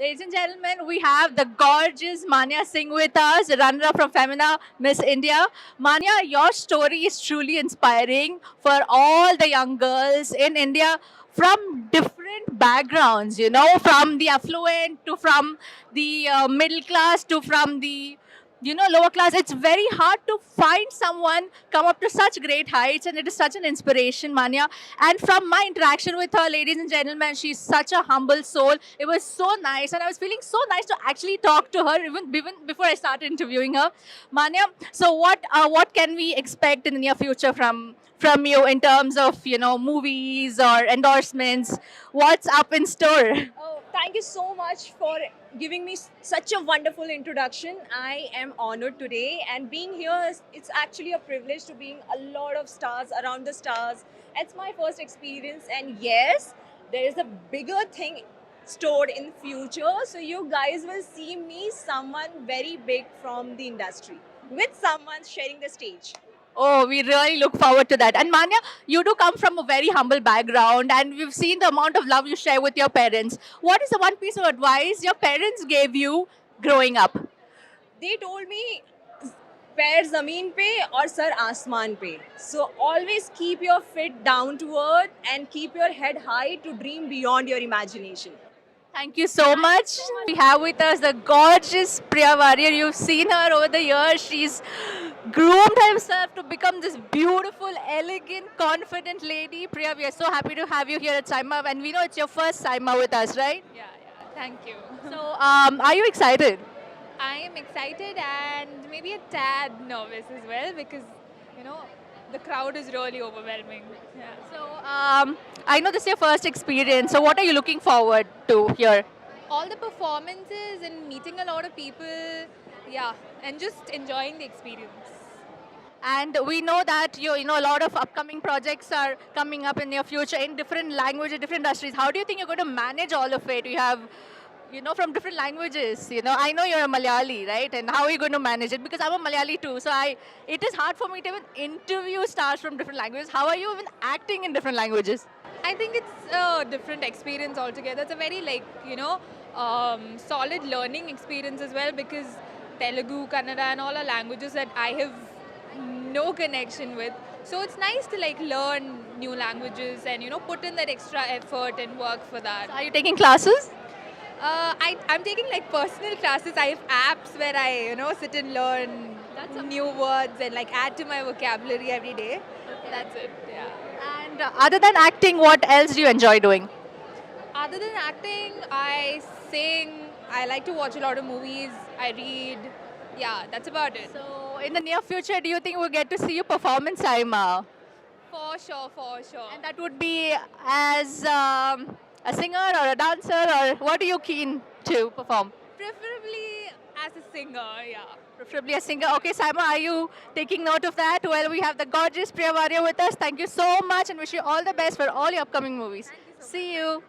Ladies and gentlemen, we have the gorgeous Manya Singh with us, runner-up from Femina Miss India. Manya, your story is truly inspiring for all the young girls in India from different backgrounds, from the affluent to from the middle class to from the lower class. It's very hard to find someone come up to such great heights, and it is such an inspiration, Manya. And from my interaction with her, ladies and gentlemen, she's such a humble soul. It was so nice, and I was feeling so nice to actually talk to her even before I started interviewing her. Manya, so what can we expect in the near future from you in terms of movies or endorsements? What's up in store? Oh, thank you so much for giving me such a wonderful introduction. I am honored today, and being here it's actually a privilege to being a lot of stars around the stars. It's my first experience, and yes, there is a bigger thing stored in future. So you guys will see me someone very big from the industry with someone sharing the stage. Oh, we really look forward to that. And Manya, you do come from a very humble background, and we've seen the amount of love you share with your parents. What is the one piece of advice your parents gave you growing up? They told me पैर जमीन पे और sir आसमान पे. So always keep your feet down to earth and keep your head high to dream beyond your imagination. Thank you so much. We have with us the gorgeous Priya Warrior. You've seen her over the years. She's groomed herself to become this beautiful, elegant, confident lady. Priya, we are so happy to have you here at Saima, and we know it's your first Saima with us, right? Yeah, yeah. Thank you. So, are you excited? I am excited and maybe a tad nervous as well because, you know, the crowd is really overwhelming. Yeah. So, I know this is your first experience. So, what are you looking forward to here? All the performances and meeting a lot of people, yeah, and just enjoying the experience. And we know that a lot of upcoming projects are coming up in your future in different languages, different industries. How do you think you're going to manage all of it? You have, from different languages. I know you're a Malayali, right? And how are you going to manage it? Because I'm a Malayali too, so it is hard for me to even interview stars from different languages. How are you even acting in different languages? I think it's a different experience altogether. It's a very solid learning experience as well because Telugu, Kannada, and all are languages that I have no connection with. So it's nice to learn new languages and put in that extra effort and work for that. Are you taking classes? I'm taking personal classes. I have apps where I sit and learn new words and add to my vocabulary every day. That's it. Yeah. And other than acting, what else do you enjoy doing? Other than acting, I sing. I like to watch a lot of movies. I read. Yeah, that's about it. So, in the near future, do you think we'll get to see you perform in Saima? For sure, for sure. And that would be as a singer or a dancer, or what are you keen to perform? Preferably as a singer, yeah. Preferably a singer. Okay, Saima, are you taking note of that? Well, we have the gorgeous Priya Warrior with us. Thank you so much and wish you all the best for all your upcoming movies. Thank you so much. See you.